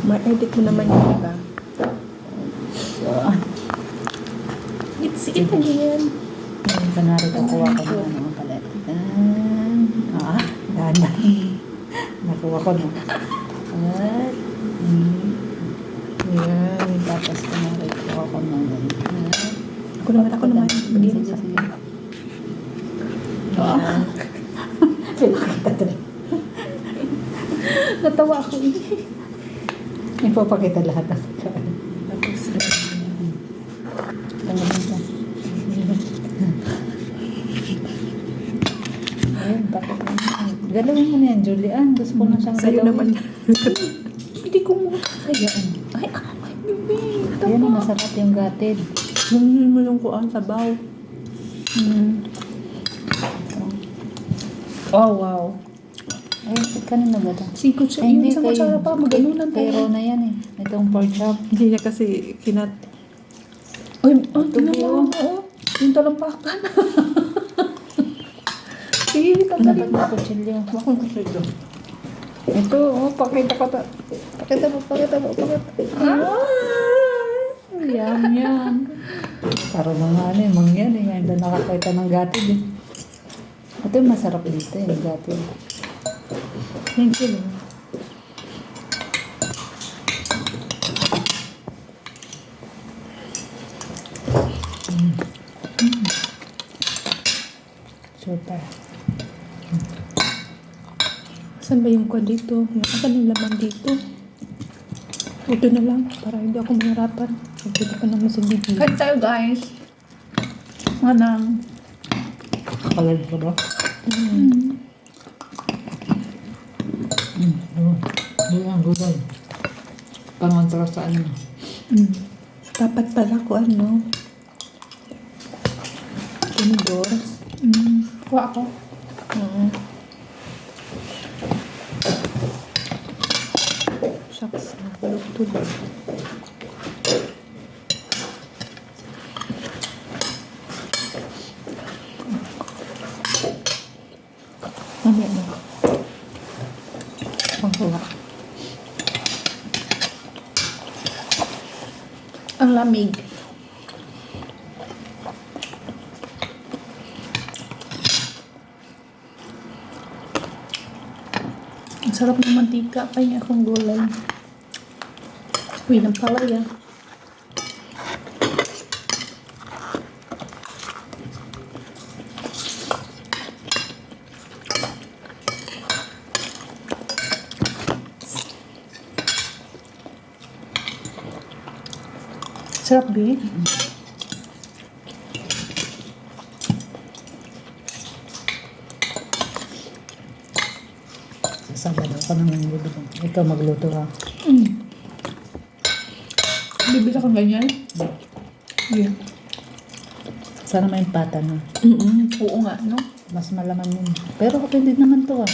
Ma-edit mo naman yun, diba? So, It's it again. yung kanari kukuha ko ng ano palit. Dahan. Nakuha ko no. At, Yan. tapos kanari kukuha ko ng Ako naman. Sige, sige. Pinakita rin. Natawa ako eh. Ipapakita lahat ng pagkain. Tapos, Tangalan ka. Ayun, bakit naman. Galawin mo na yan, Julian. Gusto ko na siyang sa'yo galawin. naman. Hindi ko mo. Ayan. Ay, bebe. Ayan, Tama. masarap yung gatid. Lumin mo yung kuang sabaw. Oh, wow. Ay, kanina ba ito? Siko siya. Yung isang kutsara pa. Maganunan Kay tayo. Rona yan eh. Itong pork chop. Hindi niya kasi kinat... Ay, tingnan mo. Oo. Yung talampakan. Sige, Dapat na kutsilyo. Bakit ko siya ito? Ito, pakita ko ito. Pakita mo. Yum. Parang mga ano eh, mangyan eh. Ngayon doon nakakita ng gatid eh. Ito yung masarap dito eh, gatid. Thank you. Super. Saan ba yung kwan dito? Saan yung laman dito? Ito na lang, para hindi ako mahirapan. Pagpili pa naman sa video. Hi tayo guys! Manang. Kalag ka ba? Yan, gulay. Pangontra sa ano. Dapat pala ko ano. Tinidor. Kuha ako. Shucks, nagulog-tulog. Mamaya na. Pangkuha. Ang lamig. Ang sarap ng mantika pa yung akong gulay. Uy, ng palaya. Sarap, B. Sasama daw ka naman bibili. Ikaw magluto ka. Bibili kang ganyan? Yeah. Sana may pata na. Oo nga, no? Mas malaman yun. Pero pwede naman to ah.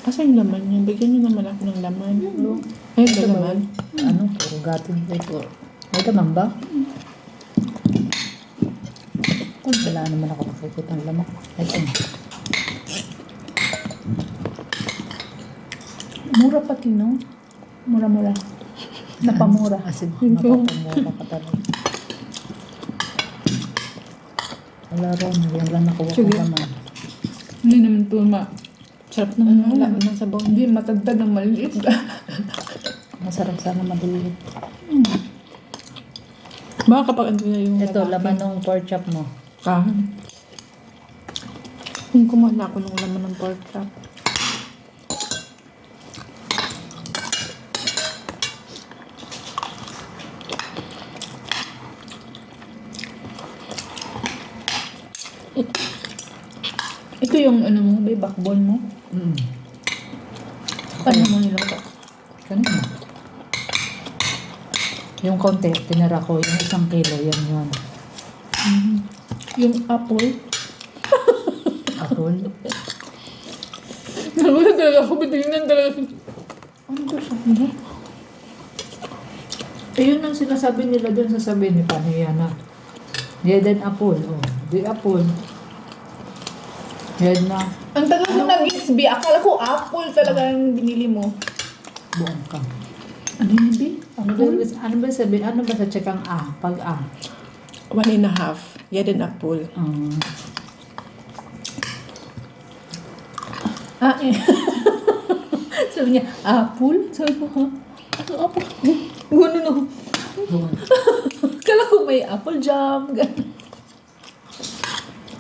Asa yung laman yun? Bigyan nyo naman ako ng laman. Ay, Ito ba? laman. Ano? Puro gatid. Ito. May tamang ba? Kung wala naman ako nakikita ng laman. Ito. Mura pati, no? Mura-mura. Napamura. Asin. Yun po. Mapapamura ka talaga. Wala ron. Yan lang nakuha ko Sige. laman. Hindi naman ito sarap naman ng sabaw. Hindi, matagtag ng maliit. Masarap sana madulid. Baka kapag ano na yung... Ito, laman ng pork chop mo. Kung kumuha na ako ng laman ng pork chop. Ito yung ano mo, may backbone mo. Paano mo niluto? Kanina. Yung konti, tinira ko. Yung 1 kilo, yan yun. Yung apple. Apple. Nagulat talaga ako, bitingnan talaga. Ano to sa ano? Ayun ang sinasabi nila dun sa sabi ni Panayana. Yan apple. Oh, di apple. Yan na. Ang tagal mo nag-isbi. Akala ko apple talaga yung binili mo. Buong ka. Ano yun, Bi? Ano ba sabihin? Ano ba sa tsekang A? Pag A. 1.5. Yan din apple. Eh. Sabi niya, apple? Sabi ko, ha? Ano apple? Gano'n ako. Kala ko may apple jam. Ganun.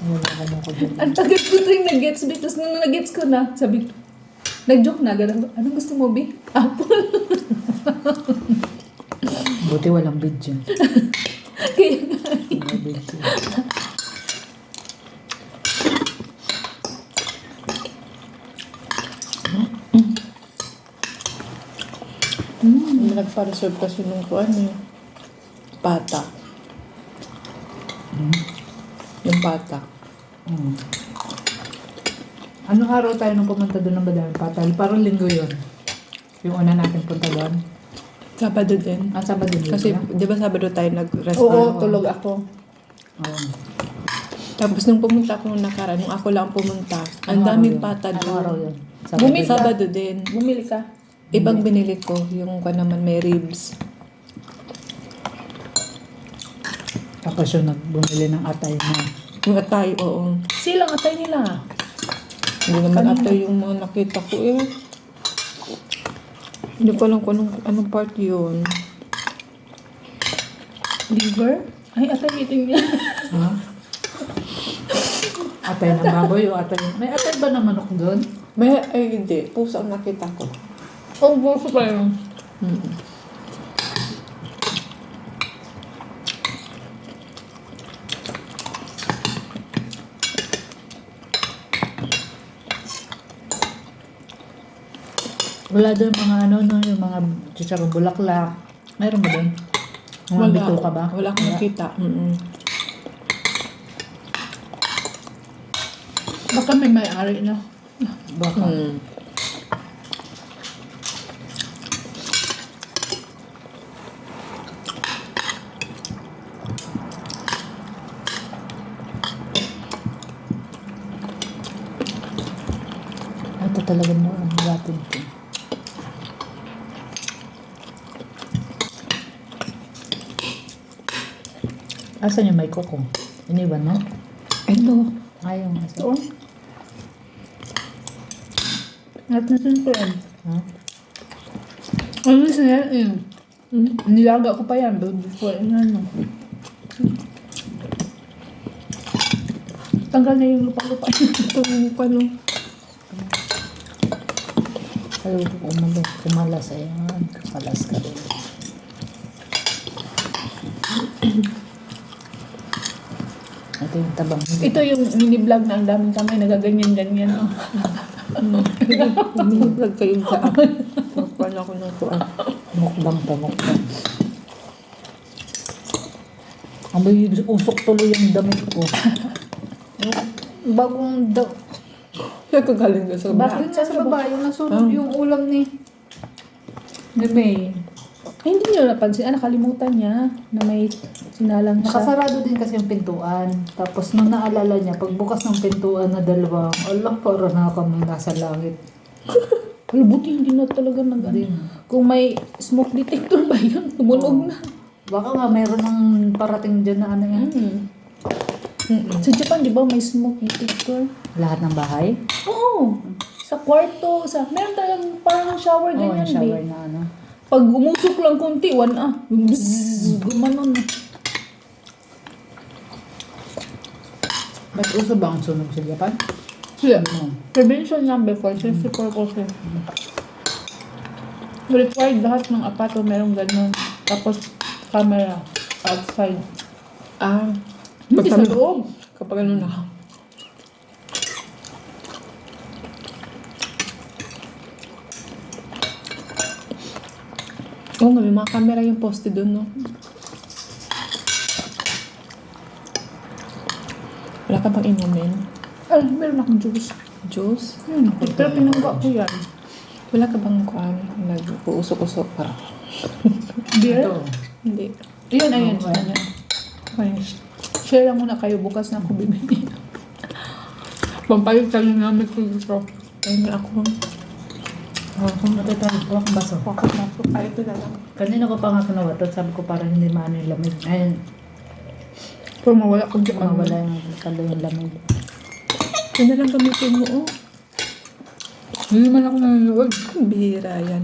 Wala ka mo ko dyan. Ang tagal ko ito yung nag-gets, Bi. Tapos nung nag-gets ko na, sabi ko, nag-joke na. Ganun. Anong gusto mo, Bi? Apple. Buti walang video. Kaya nga. Walang video. Nagpa-reserve kasi nung ko ano yung pata. Yung pata. Anong araw tayo nung pumunta doon ng Badaming Patal? Parang linggo yun. Yung una natin punta doon. Sabado din. Sabado din. Kasi, na? di ba Sabado tayo nag-rest? Oo, tulog ako. Oo. Tapos nung pumunta ako nung nakaraan, nung ako lang pumunta, ang Anong daming araw yun? pata Anong doon. araw yun? Bumili Sabado din. Bumili ka? Ibang binili ko, yung ko naman may ribs. Tapos yung bumili ng atay na. Yung atay, oo. Silang atay nila. Hindi naman atay yung mga nakita ko eh. Hindi ko alam kung anong part yun. Liver? Ay, atay ito niya. Ha? Atay ng baboy o atay. May atay ba na manok doon? May, ay hindi. Pusa ang nakita ko. Ang gusto pa yun. Wala doon mga ano, no, yung mga chicharong bulaklak. Mayroon ba doon? Mga bito ka ba? Wala akong nakita. Baka may may-ari na. Baka. Ito talaga mo ang natin ito. Asan yung may kuko? Iniwan mo? Ito. Ayaw nga sa... Ito. At natin ko yan. Ha? Ano sa yan eh? Nilaga ko pa yan. Before, ano. Tanggal na yung lupa-lupa. Ito yung ano. Ayaw ko kumalas. Ayan. Kumalas ka rin. Ito yung tabang. Ito yung mini-vlog na ang daming kamay nagaganyan-ganyan. Oh. Vlog kayong sa akin. Paano ako nung kuwan. Mukbang pa, mukbang. Ang may usok tuloy yung damit ko. Bagong daw. Kaya ko galing doon sa Bakit sa baba yung nasunog yung ulam ni May? Ay, hindi nyo napansin. Nakalimutan niya na may sinalang siya. Nakasarado din kasi yung pintuan. Tapos nung naalala niya, pagbukas ng pintuan na dalawang, Allah, para na kami nasa langit. Pero buti hindi na talaga Din. Kung may smoke detector ba yun? Tumunog na. Baka nga mayroon ng parating dyan na ano yan. Sa Japan, di ba may smoke detector? Lahat ng bahay? Oo. Sa kwarto, meron talagang parang shower Oo, ganyan. yung shower Shower. na ano. Pag umusok lang konti, bzzz, gumanon. Ba't uso ba ang sunog sa Japan? Yeah. Ano? Prevention lang before, safety purposes. Required lahat ng apato merong ganun. Tapos, camera outside. Hindi sa loob. Kapag ano na. Oo nga, may mga camera yung poste doon, no? Wala ka bang inumin? Ay, meron akong juice. Juice? Pero pinangga ko yan. Wala ka bang kuhan? Nag-uusok-usok para? Beer? Ito. Hindi. Yun, ayun. Okay. Ayun. Okay. Share lang muna kayo. Bukas na ako bibili. Pampalit ka lang namin ko dito. Ayun na ako. Matatawa ko ang baso. Bakit na po? Ay, ito na lang. Kanina ko pa nga kinawa to. Sabi ko parang hindi maano yung lamig. Ayun, Pero mawala kung di mawala yung kalo yung lamig. Yun na lang gamitin mo, oh. Hindi man ako nanonood. Bihira yan.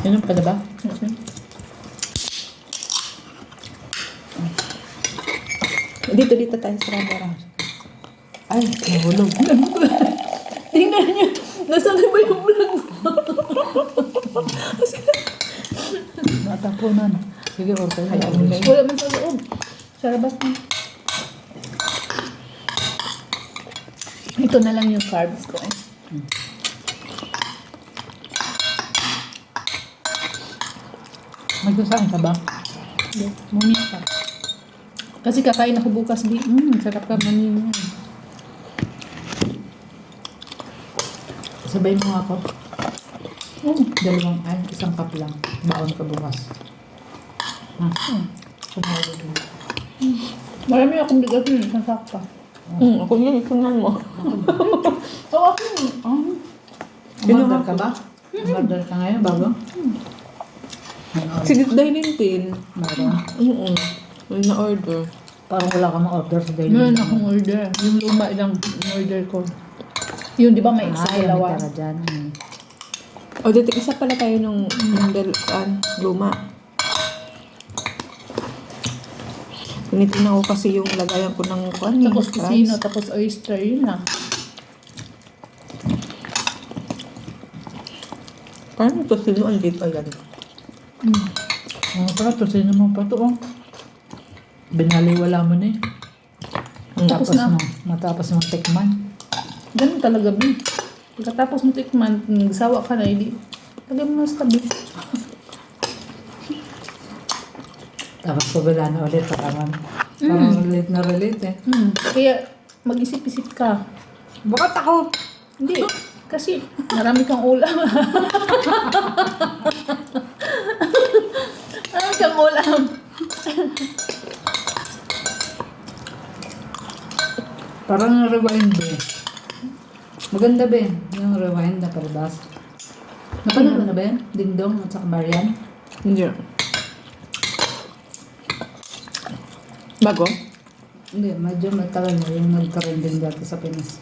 Inom ka na ba? Dito tayo sa camera. Ay, nahulog. Tingnan niyo. Nasaan ba yung vlog mo? Natapunan. Sige, order na. Wala man sa loob. Sa labas na. Ito na lang yung carbs ko. Magsasain ka ba? Mumit pa. Kasi kakain ako bukas di. Sarap ka manin. Sabayin mo ako. Isang cup lang. Baon ka bukas. Sumawag mo. Marami akong bigat yun. Isang sakpa. Ako yun, ikunan mo. Oo, ako yun. Umorder ka ba? Umorder ka ngayon bago? Sige, dining tin. Meron. May na-order. Parang wala ka ma-order sa daily. Meron akong order. Yung luma lang order ko. Yun, di ba may isa Ay, may dalawa? tara dyan. O, dito, isa pala tayo nung luma. Tinitingnan ko kasi yung lagayan ko ng Tapos casino, tapos oyster, yun lang. Parang ito sino ang dito. Ayan. Parang to, sino mo pa to, oh. Binaliwala mo na eh. Tapos na. Matapos mo tikman. Ganun talaga, B. Pagkatapos mo tikman, nagsawa ka na, hindi. Lagay mo na sa tabi. Tapos pabila na ulit, parang relate na relate eh. Kaya, mag-isip-isip ka. Bakit ako? Hindi. Kasi, marami kang ulam. Marami kang ulam. Parang rewind eh. Maganda ba yun? Yung rewind na palabas. Napanood mo na ba yun? Ding Dong at saka Marian? Hindi. Bago? Hindi, medyo matagal na yung nag-trending dati sa Pinas.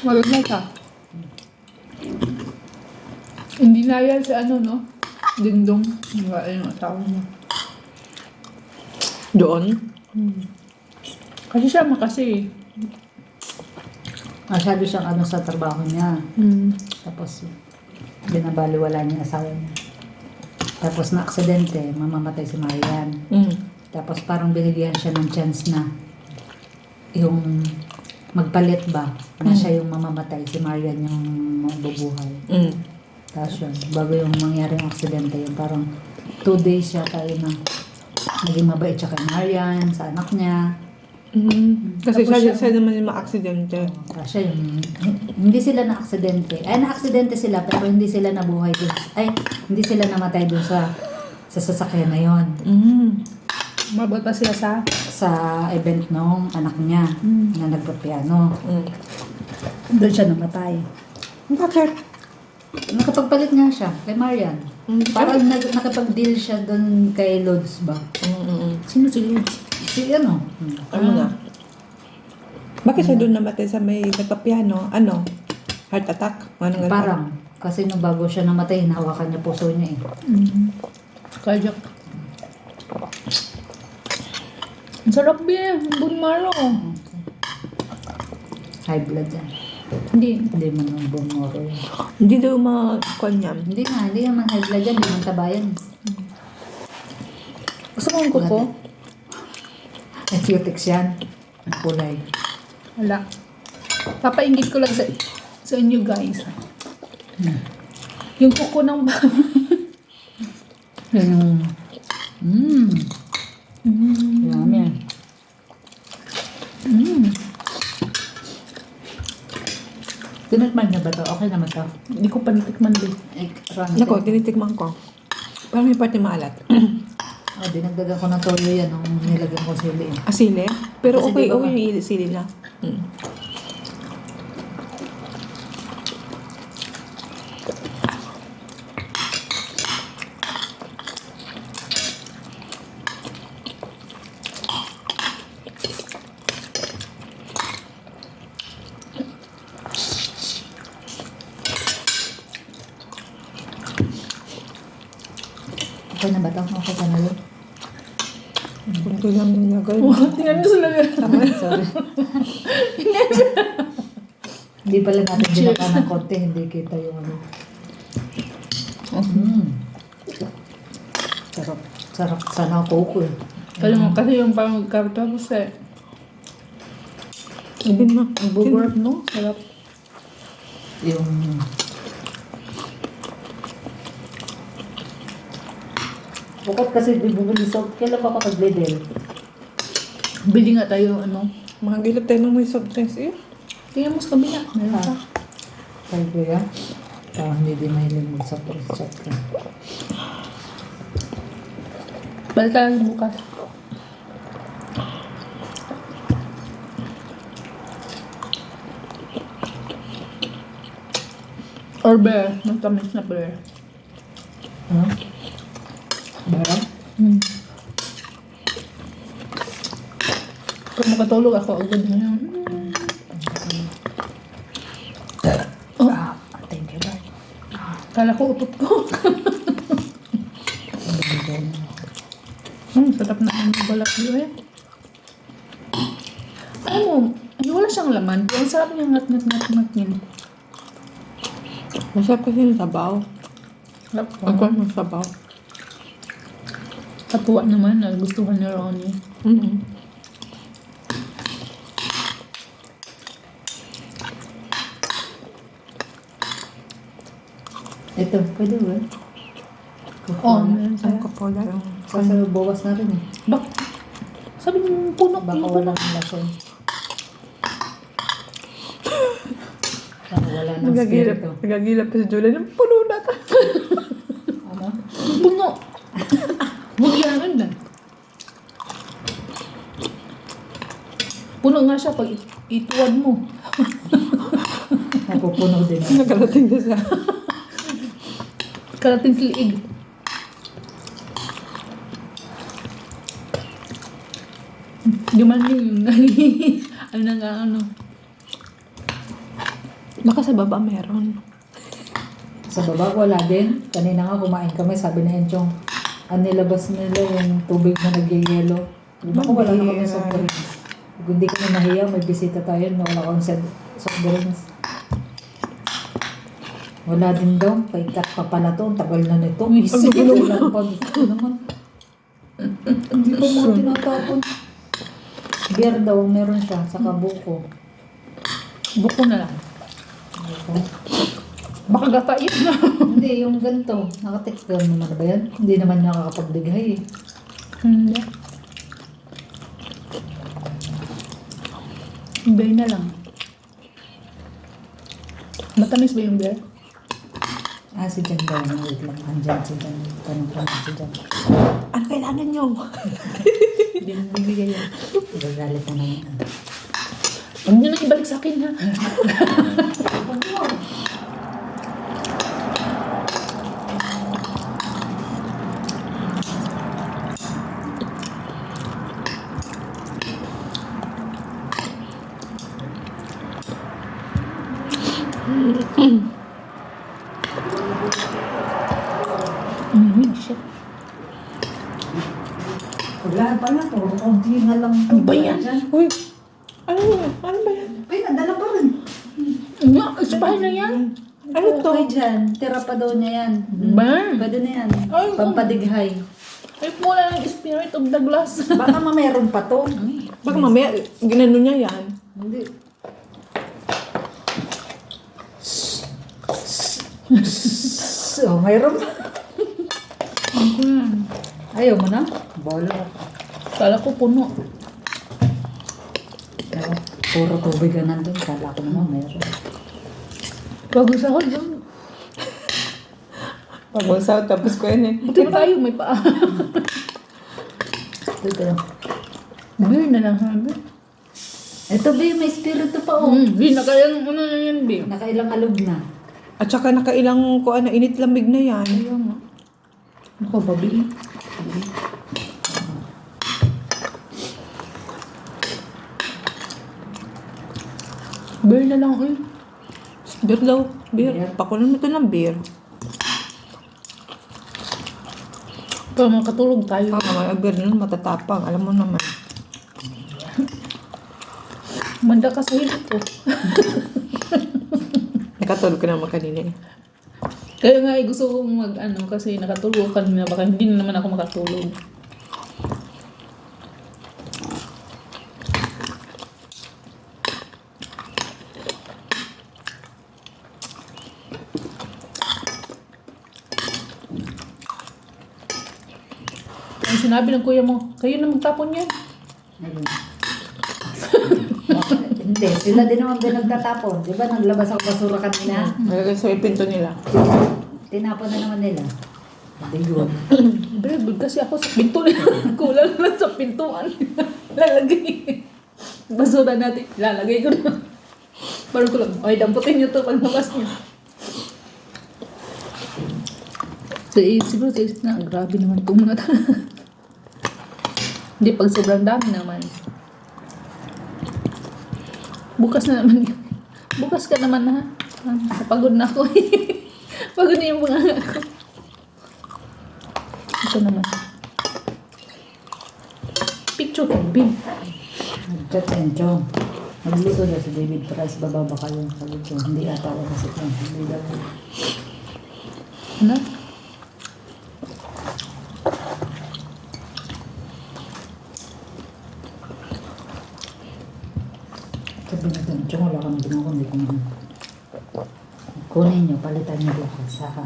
Magugnay ka. Hindi na yan sa ano, no? Dingdong. Yung tao mo. Doon? Kasi siya makasi. Masyado siyang ano sa trabaho niya. Tapos, binabaliwala niya yung asawa niya. Tapos na aksidente, mamamatay si Marian. Tapos parang binigyan siya ng chance na yung magpalit ba na siya yung mamamatay, si Marian yung mabubuhay. Tapos yun, bago yung mangyaring aksidente, yung parang 2 days siya tayo na naging mabait siya kay Marian, sa anak niya. Kasi Tapos siya naman yung ma-aksidente. Siya yung, hindi sila na-aksidente. Ay, na-aksidente sila, pero hindi sila nabuhay dun. Ay, hindi sila namatay dun sa sasakyan na yon. Mabot pa sila Sa event nung anak niya na nagpapiano. Doon siya namatay. Bakit? Nakapagpalit nga siya kay Marian. Parang nakapag-deal siya doon kay Lods ba? Sino si Lods? Si ano? Ano na? Bakit siya doon namatay sa may nagpapiano? Ano? Heart attack? Anong ganun? Parang. Kasi nung bago siya namatay, hinawakan niya puso niya eh. Cardiac. Ang sarap ba? Bone marrow. High blood yan. Hindi. Hindi man ang bumoro yan. Hindi daw ma-kwan yan. Hindi naman high blood yan. Hindi man tabayan. Gusto mo ang kuko? Cutics yan. Ang kulay. Wala. Papaingit ko lang sa inyo guys. Yung kuko ng Yan yung... Yummy. Tinatman na ba to? Okay naman to. Hindi ko pa natikman din. Nako, tinitikman ko. Parang may parte maalat. Dinagdagan ko ng toyo yan nung nilagyan ko sili. Asili? Pero Kasi okay, di ba okay yung sili na. Okay na ba ito? Okay ka na yun? Kunti lang nilagay. Tingnan mo sila. Sorry. Hindi pala natin binaka ng konti. Hindi kita yung ano. Sarap. Sarap. Sana ako eh. Alam mo, kasi yung parang kartapos eh. Ibin mo. Ang buburap, no? Sarap. Yung... Bukod kasi bibili salt. Kailan ba ka kag-ledel? Bili nga tayo, ano. Mga gilap tayo ng may soft drinks eh. Tingnan mo sa kabila. Meron pa. Kaya ko yan. Parang hindi din mahilig mag-salt. Balik tayo bukas. Or bear. Matamis na bear. Ano? Barang? Kung makatulog ako, agad ngayon. Oh, Thank you, bye. kala ko utot ko. Sarap na ang balak yun eh. Alam mo, wala siyang laman. Pero ang sarap niya ngat-ngat-ngat-ngat yun. Masarap kasi yung sabaw. Sarap ko. Ang kwan ng sabaw. Katuwa naman, nagustuhan ni Ronnie. Ito, pwede ba? Oh, meron Ang sa'yo. kapola yung... Kasi bawas na rin eh. Bak, sabi mo puno. Baka walang lason. Baka wala ng spirito. Nagagilap pa si Julie. Ang puno na ta. Ano? Puno. Bugyaran na. Puno nga siya pag ituwad mo. Napupuno din. Nagalating na siya. Karating sa liig. Guman yung ano na nga ano. Baka sa baba meron. Sa baba, wala din. Kanina nga kumain kami, sabi ni Enchong, ang nilabas nila yung tubig na nagyayelo. Di ba wala na kami soft drinks? Kung hindi kami nahiya, may bisita tayo na wala akong soft drinks. Wala din daw, kay kat pa pala to, ang tagal na nito. Sige, lang pag ito naman. Hindi pa mga tinatapon. Beer daw, meron siya, sa kabuko. Buko na lang. Baka gapait na. Hindi, yung ganito, nakatikpan naman ba yan? Hindi naman nakakapagdighay eh. Hindi. Bear na lang. Matamis ba yung bear? Ah, si Jan daw, wait lang, andyan si Jan. Tanong ko na si Jan. Ano kailangan nyo? Bibigay yan. Gagalit na naman. Huwag niyo na ibalik sa akin ha. Shit. Wala pa na to, kaunti na lang. Ano ba yan? Uy! Ano yan? Ano ba yan? Ay, nadala pa rin. Nga, ispahin na yan. Ano to? Okay dyan, tira pa daw niya yan. Ba? Pwede na yan. Ay, Pampadighay. Ay, mula ng spirit of the glass. Baka meron pa to. Baka mamaya, ginano niya yan. Hindi. So, mayroon pa. Ano ko yan? Ayaw mo na? Bola. Kala ko puno. Pero, puro tubig ka nandun. Kala ko naman mayroon. Bago sahod doon. Pag-usaw, tapos ko yan eh. Buti pa tayo, may paa. Ito. Beer na lang sabi. Ito, Bi, may spirito pa, oh. Di, nakailang ano na yan, Bi. Nakailang alog na. At saka nakailang ko ano, init lamig na yan. Ayaw nga. Ako, babi. Beer na lang, uy. Beer daw. Beer. Beer. Pakulan mo ito ng beer. Para makatulog tayo. Mga nun matatapang. Alam mo naman. Manda ka sa hilit ko. Nakatulog ka naman kanina eh. Kaya nga gusto kong kasi nakatulog kanina. Baka hindi na naman ako makatulog. Ang sinabi ng kuya mo, kayo na magtapon yan. Ayun. Hindi, sila din naman nagtatapon. Di ba naglabas ako basura kanina? Nalagay sa pinto nila. Tinapon na naman nila. Hindi yun. Very good kasi ako sa pinto nila. Kulang lang sa pintuan. Lalagay. Basura natin. Lalagay ko na. Parang ko lang, ay damputin niyo to paglabas niyo. Siguro sa isip na, grabe naman itong mga Hindi, pag sobrang dami naman. Bukas na naman yun. Bukas ka naman ha. Napagod na ako. Pagod na yung mga ako. Ito naman. Picture ko, big. Nag-chat and Chong. Nagluto na si David Price. Bababa kayo. Sabi ko, hindi ata ako kasi ito. Hindi daw. Ano? Sabi na ito, Chong, wala kang ginawa. Hindi ko naman. Kunin nyo, palitan nyo bukas. Saka.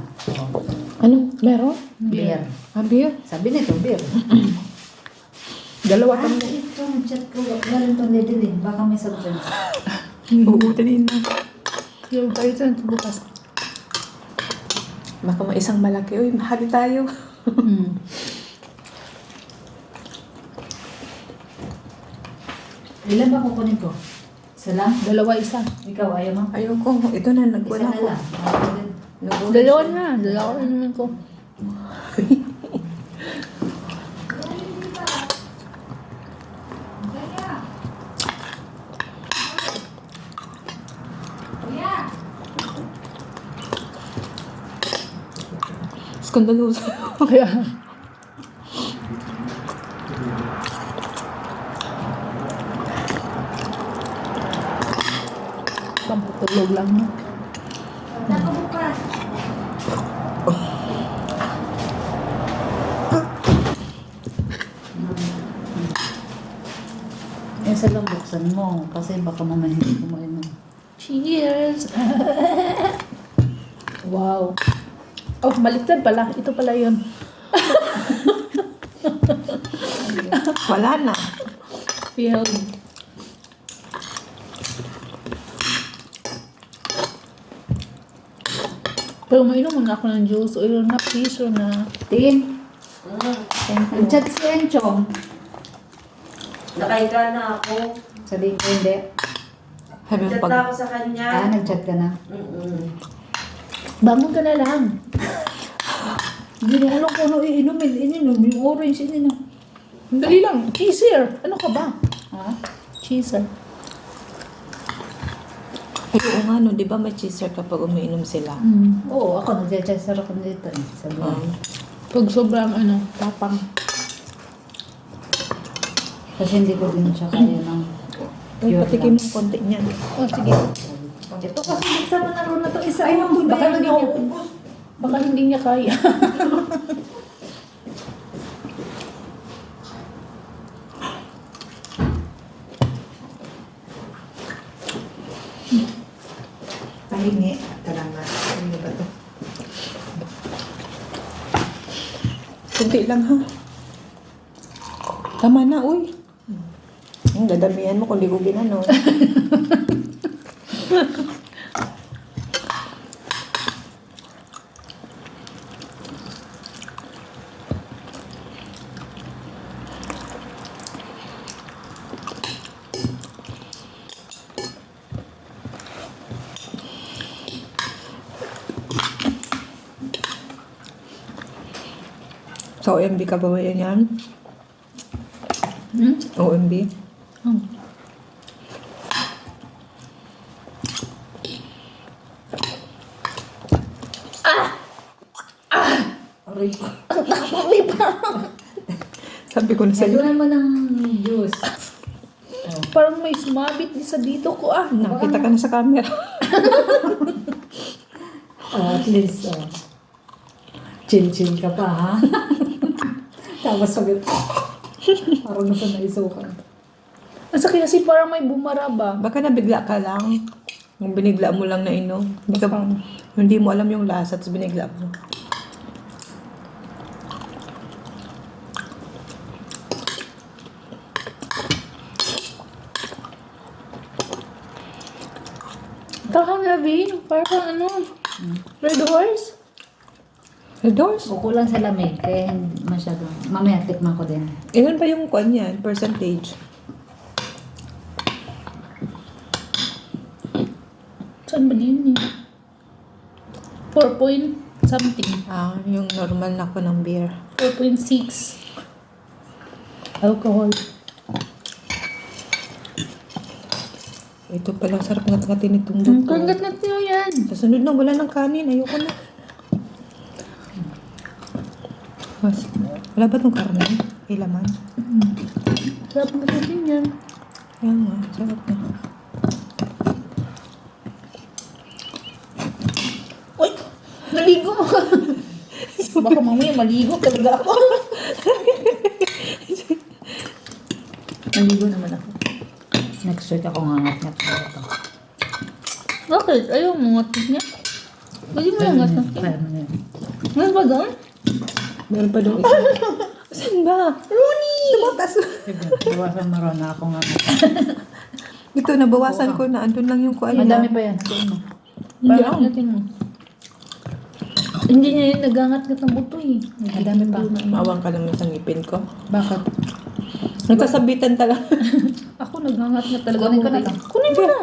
Ano? Meron? Beer. Ah, beer? Sabi nito, beer. Dalawa Ah, kami. ito, chat ko. Galing itong didilin. Baka may substance. Oo, dali na. Yung tayo sa bukas. Baka isang malaki. Uy, mahali tayo. Ilan ba kukunin ko? Isa lang? Dalawa isa. Ikaw, ayaw mo? Ayoko. Ito na, Isa nagwala na ko. lang. Ako din. Dalawa na. Dalawa naman ko. Skandaloso. Kaya, pampatulog lang mo. Yung sa lang buksan mo. Kasi baka mamaya hindi kumain mo. Cheers! Wow. Oh, baliktad pala. Ito pala yun. Wala na. Feel. Pero mainom muna ako ng juice. O yun na, please. O na. Tin. Nag-chat si Enchong. Nakahiga na ako. Sabihin ko hindi. Sabi Chat pag... na ako sa kanya. Nag-chat ka na. Bangon ka na lang. Hindi na alam kung ano iinumin. Ininom. Yung orange ininom. Ang dali lang. Cheeser. Ano ka ba? Ha? Cheeser. Ay, oo nga, no. Di ba may cheeser kapag umiinom sila? Oo, ako nag-chat ako dito. Sabi ko. Pag sobrang tapang. Kasi hindi ko din siya kaya ng Uy, pure patikim lang. mo konti niyan. Oh, sige. Ito kasi nagsama na rin na ito isa. Ay, nandun na Baka yan. hindi niya, baka hindi niya kaya. Pahingi. Talaga. Ano ba to? Kunti lang ha. Tama na, uy. Dadamihan mo kung di ko ginanon. Sa OMB ka ba ba yan? OMB? amoy ko. Sabi ko na sa'yo. Salunan mo ng juice. Oh. Parang may sumabit sa dito ko ah. Nakita ka na sa camera. Oh, at least, chill-chill ka pa, ha? Tapos sagot, parang nasa naisukan. Asa kasi parang may bumara ba? Baka nabigla ka lang. Yung binigla mo lang na inom. Hindi mo alam yung lasa at binigla mo. Takang labi, parang ano, Red Horse. The doors? O kulang sa lamig, kaya hindi masyado. Mamaya, tikman ko din. Ilan pa yung kwan yan? Percentage? Saan ba din eh? 4 point something. Ah, yung normal na ko ng beer. 4.6 alcohol. Ito pala, sarap ngat-ngatin itong buko. Kagat na tiyo yan. Sa sunod na, wala ng kanin. Ayoko na. Mas, wala ba itong karne? May laman? Sarap na din yan. Yan nga, sarap na. Uy! Naligo! Baka mamaya maligo talaga ako. Naligo naman ako. Next week ako ngangat-ngat ko ito. Bakit? Ayaw mo ngatin niya? Pwede mo yung ngatin. Paano yun? Meron ba doon? Meron pa doon isa. Saan ba? Rooney! Tumatas. Iwasan mo ron na ako ngangat. Ito, nabawasan ko na. Andun lang yung kuan. Madami pa yan. Natin mo. Hindi Parang natin mo. Hindi niya yun nagangat-ngat ng buto eh. Madami pa. Mawang ka naman sa ngipin ko. Bakit? Nagsasabitan talaga. Ako nagangat-ngat talaga. Kunin ko na buto to. eh. Kunin mo na!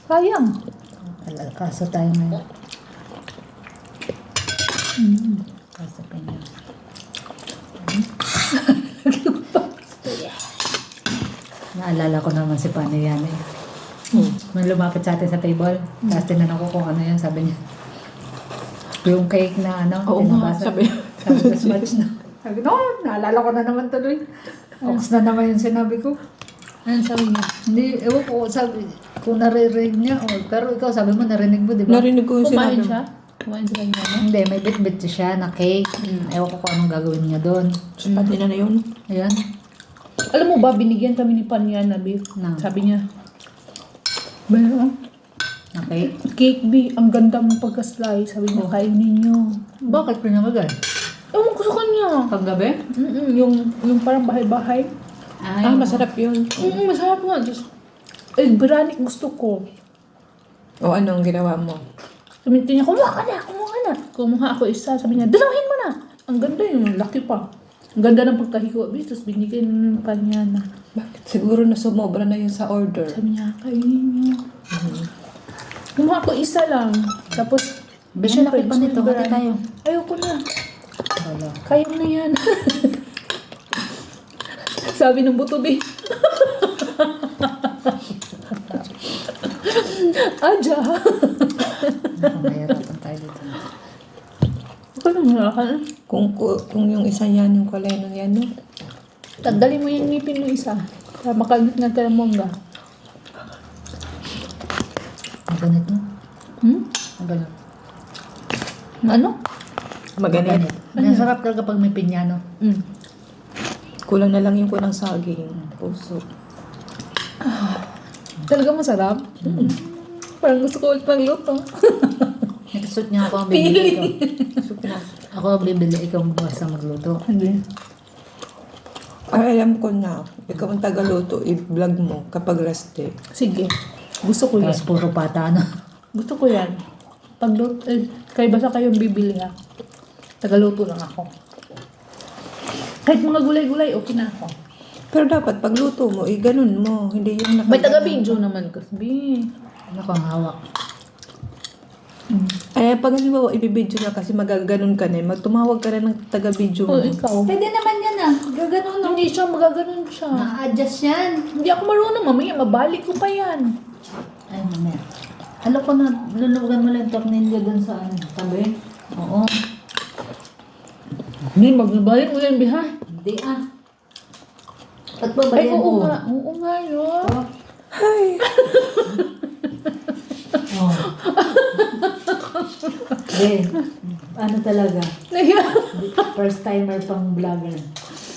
Sayang. Kaso tayo ngayon. Kaso pa niya. Naalala ko naman si Pani yan eh. Nung lumapit sa atin sa table, tapos tinanong ko kung ano yan, sabi niya. Yung cake na ano, Oo nga, tinabasa. sabi. Sabi ko, smudge na. Sabi ko, naalala ko na naman tuloy. Ox na naman yung sinabi ko. Ano sabi niya? Hindi, ewan ko, sabi, kung naririnig niya, pero ikaw sabi mo, narinig mo, di ba? Narinig ko yung Kumain sinabi. siya? Kumain sa kanya no? Hindi, may bit-bit siya na cake. Ewan ko kung anong gagawin niya doon. Pati na yun. Ayan. Alam mo ba, binigyan kami ni Panya na beef. Na. Sabi niya, Pero, Na cake. cake B, ang ganda mong pagka-slice. Sabi niya, kainin niyo. Bakit pinamagay? Ewan ko sa kanya. Paggabi? Yung parang bahay-bahay. Ay, Masarap yun. Masarap nga. Just, biryani gusto ko. O anong ginawa mo? Sabi niya, kumuha ka na. Kumuha ako isa. Sabi niya, dalawin mo na. Ang ganda yung laki pa. Ang ganda ng pagkahiko. Tapos binigyan ng Panya na. Bakit? Siguro na sumobra na yun sa order. Sabi niya, kainin niyo. Kumuha ko isa lang. Tapos, Bisyo laki pa nito, biryani. hati tayo. Ayoko na. Wala. Kaya mo na yan. Sabi ng buto din. Adya. Mahirapan tayo dito. Ako nang harakan. Kung yung isa yan, yung kulay ng yan, no? Tanggalin mo yung ngipin mo isa. Para makagit na ka ng mongga. Ang ganit mo. Ang ganit. Ano? Maganit. Masarap talaga pag may pinyano. Kulang na lang yung kunang saging. Puso. Talaga masarap. Parang gusto ko ulit magluto. Next week niya ako ang bibili ko. Puso na. Ako ang bibili, ikaw ang bukas na magluto. Hindi. Ay, alam ko na. Ikaw ang tagaluto. I-vlog mo kapag rest day. Sige. Gusto ko yan. Tapos puro pata na. Gusto ko yan. Pagluto, kayo basta kayong bibili ha. Tagaluto lang ako. Kahit mga gulay-gulay, okay na ako. Pero dapat pagluto mo, ganun mo. Hindi yung May taga-video naman kasi. Ano kang hawak? Ay, pag halimbawa, ibibidyo na kasi magaganon ka na, magtumawag ka na ng taga-video mo. Oh, ikaw. Pwede naman yan ah. Gaganon Hindi siya, magaganon siya. Na-adjust yan. Hindi ako marunong, mamaya mabalik ko pa yan. Ay, mamaya. Alam ko na, lulugan mo lang yung tornilyo dun sa ano, tabi. Oo. Hindi, magbabayan mo yan, Biha. Hindi ah. Ba't ba Ay, bayan oo mo? nga. Oo nga, yun. Oh. Ay, Oh. Then, ano talaga? Nahiya. First timer pang vlogger.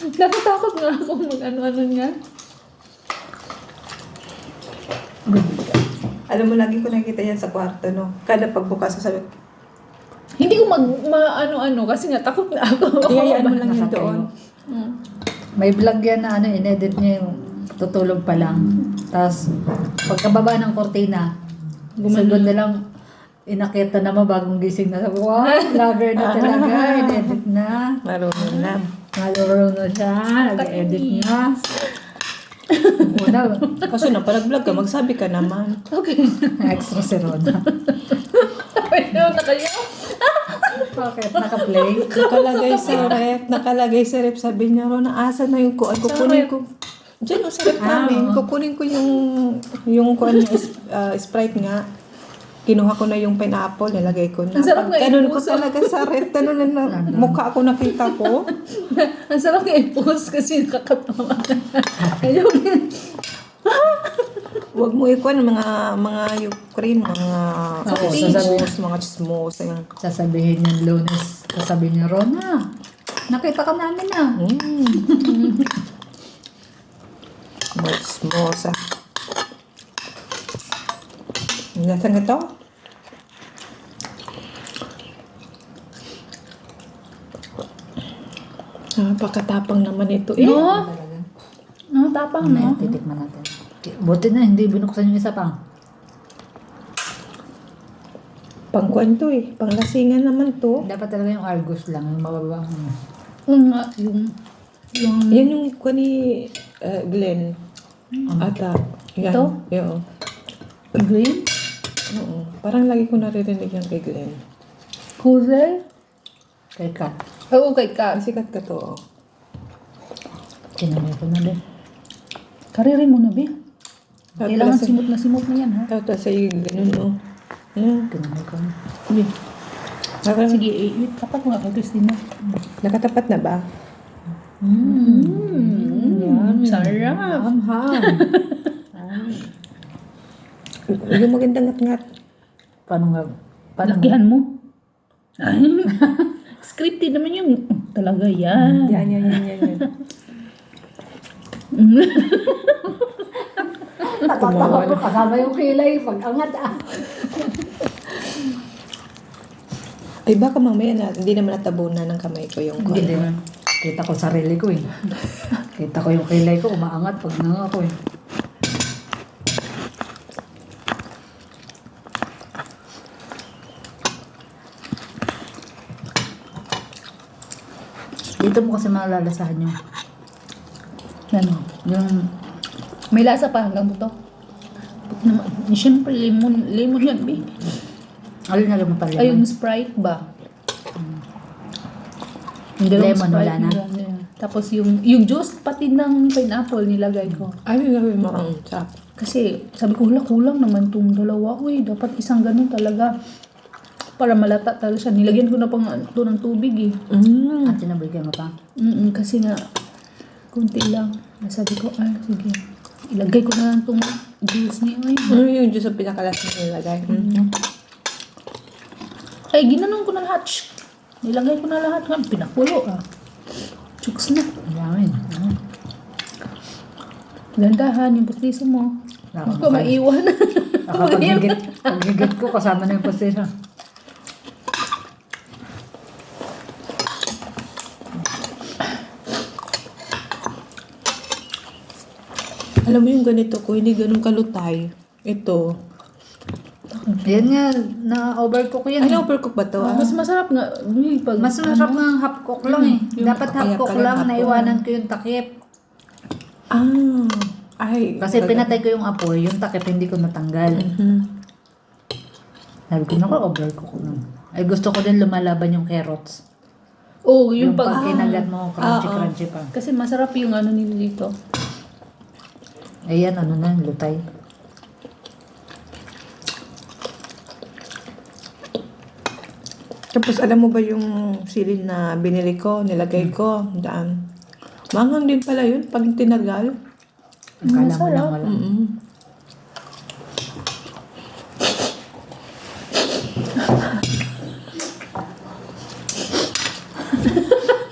Natatakot nga ako mag-ano-ano niya. alam mo, lagi ko nakikita yan sa kwarto, no? Kada pagbukas ko sabi, Hindi ko ano-ano kasi nga takot na ako. iyayaan mo lang yun Nakatayo. doon. Mm. May vlog yan na ano, inedit niya yung tutulog pa lang. Tapos, pagkababa ng kortina, sagod na lang, inakita naman bagong gising na. Wow, vlogger na talaga, inedit na. Marunong na. Maluro siya, nag-edit na. Una, Kaso na, pag nag-vlog ka, magsabi ka naman. Okay. extra si Rona. Ayun na kayo. Bakit? Naka-play? Nakalagay sa rep, sabi niya, Rona, asa na yung kuan? Kukunin ko. Diyan, sa rep namin. Kukunin ko yung kuan niya, Sprite nga. Kinuha ko na yung pineapple, nilagay ko na. Ang sarap nga Ganun ko i-post. talaga sa rep. Ganun na mukha ko nakita ko. Ang sarap nga i-post kasi nakakatawa. Ayun. Huwag mo ikuan mga Ukraine, mga Oo, chismos. Ayan. Sasabihin yung Lunes, sasabihin niya, Rona, nakita ka namin ah. Mga chismosa. Nasaan ito? Napakatapang naman ito eh. No? No, tapang Mamaya, no? titikman natin. Buti na, hindi binuksan yung isa pa. Pangkuan to eh. Panglasingan naman to. Dapat talaga yung Argus lang, yung mababang. Yung nga, yung Yan yung kuan ni Glenn. Ata. Yan. Ito? Oo. green, Oo. Parang lagi ko naririnig yan kay Glenn. hazel. Kay Kat. Oo, kay Ka. Sikat ka to. Tinamay ko na din. Kariri mo na, Bi. Tapos Kailangan pala simot na yan, ha? Tapos sa'yo ganun, no? Ano? Tinamay ko na. Bi. Parang Sige, tapat mo nga kay Christina. nakatapat na ba? Sarap. Ham. Yung magandang ngat-ngat. Paano nga? Paano nga? Lakihan mo. Ay, scripted naman yung talaga yan. Yan. Nakatawa ko kasama yung kilay. Pag-angat ah. Ay, baka mamaya na, hindi naman natabunan ng kamay ko yung Hindi din. Kita ko sarili ko eh. Kita ko yung kilay ko, umaangat pag nanga ko eh. Dito mo kasi malalasahan yung Ano? yung May lasa pa hanggang buto. Siyempre, lemon yan, Bi. alin na mo pala. Ay, yung Sprite ba? Yung dalawang Lemon, wala na? yan. Tapos yung juice, pati ng pineapple nilagay ko. Ay, gawin mo ang chop. Kasi sabi ko, kulang naman tong dalawa. Uy, dapat isang ganun talaga. Para malata talaga siya. Nilagyan ko na pang ito ng tubig eh. At sinabigyan mo pa. Kasi nga, kunti lang. Sabi ko, sige. Ilagay ko na lang tong juice niya. Ay, Ano yung juice ang pinakalas na nilagay? ay ginanon ko na lahat. Shh! Nilagay ko na lahat. Pinakulo ah. Chooks na. Ayan. Landahan yung pustiso mo. Nakakapal. Baka maiwan. Pag-higit ko, kasama na yung pasira. Alam mo yung ganito ko, hindi ganun kalutay. Ito. Yan nga, na-overcook yan. Ano, overcook ba to? Mas masarap nga. Pag, Mas masarap nga ang half cook lang eh. Dapat half kaya cook pala lang, half cook. naiwanan ko yung takip. Ay. Kasi pinatay ko yung apoy, yung takip hindi ko natanggal. Sabi ko, naku, overcook na. Ay gusto ko din lumalaban yung carrots. oh, Yung yung pag pag... kinagat mo, crunchy-crunchy pa. Kasi masarap yung ano nila dito. Ayan, ano na, lutay. Tapos alam mo ba yung sili na binili ko, nilagay ko, daan. Manghang din pala yun pag tinagal. Akala mo Masarap. lang wala.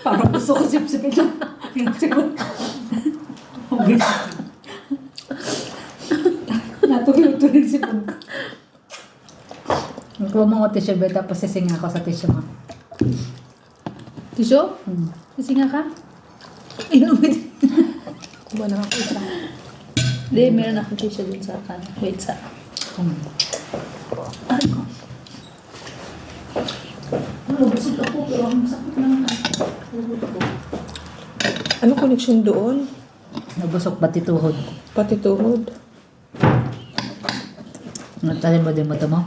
Parang gusto ko sip-sipin siya. Yung sipon. Okay. Natulog-tulog sipon. Kung mga tissue ba, tapos sisinga ako sa tissue mo. Tisyo? Kasi nga ka? Inumin. Kuha na ako isa. Hindi, meron akong tisyo dun sa kan. Wait sa. Ay ko. Busog ako pero ang sakit ng Ano connection doon? Nabusok pati tuhod. Pati tuhod. Nagtalim mo din mo ito mo?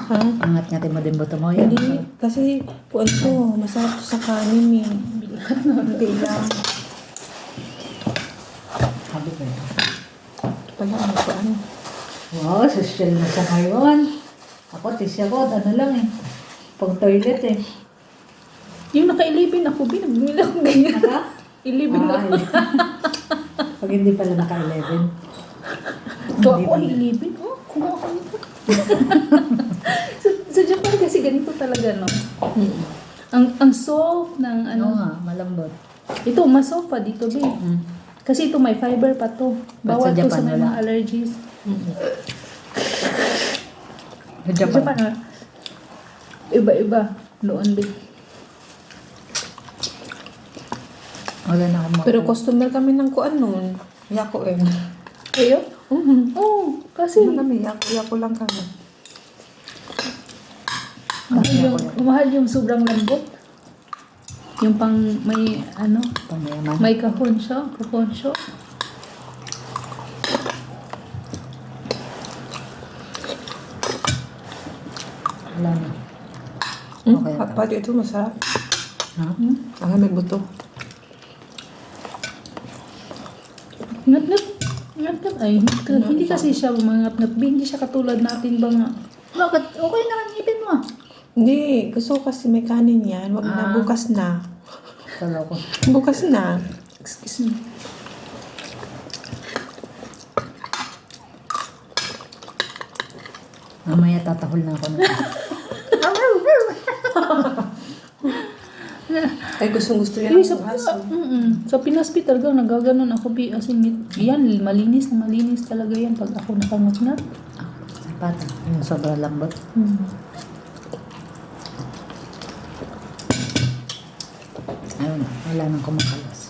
Ha? Angat-ngatin mo din mo ito mo? Yan. Hindi. Kasi, kuwan ko, masarap to sa kanin eh. Hindi lang. Sabi ko yun. Pala, ano ko ano. Wow, social na siya ngayon. Ako, tisya ko, ano lang eh. Pang toilet eh. Yung naka-11 ako, binabimila ko ganyan. Naka? 11 na ako. Pag hindi pala naka-11. Ito ako, 11. Oh, kumuha ko nito. Sa Japan kasi ganito talaga, no? Ang soft ng Ano ano. nga, malambot. Ito, mas soft pa dito, be. Kasi ito may fiber pa to. Ba't Bawal sa to Japan sa may wala? mga allergies. Sa Sa Japan, Japan. iba-iba. Doon, be. Wala na akong Pero customer kami ng kuan noon. Yako eh. Kayo? Oo, kasi Kami, yako lang kami. mahal yung sobrang lambot. Yung pang may ano, pamayaman. may kahon siya, kahon siya. Wala na. Okay. Okay. Pati ito masarap. Ha? Ang may buto. Ngat-ngat. Ngat-ngat. Ay, hindi kasi siya mangat-ngat. Hindi siya katulad natin bang na. Bakit? Okay naman, ngipin mo. Hindi, gusto ko kasi may kanin yan. Wag na, bukas na. Kala ko. Bukas na. Excuse me. Mamaya tatahol na ako. Ay, gusto yan. Ay, sa pinaspital ka, nagaganon ako. As in, yan, malinis na malinis talaga yan pag ako nakangat-ngat. Pata. Yung sobrang lambot. Ayun, wala nang kumakalas.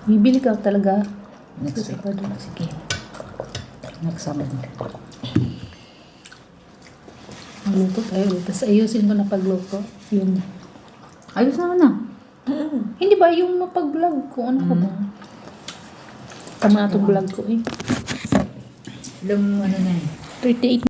Bibili ka talaga. Next week. Sige. Next summer. Magluto tayo. Tapos ayusin mo na pagluto. Yun. Ayos naman na. Hindi ba yung mapag-vlog ko? Ano ko ba? Tama ito vlog ko eh. Yung ano na eh. 38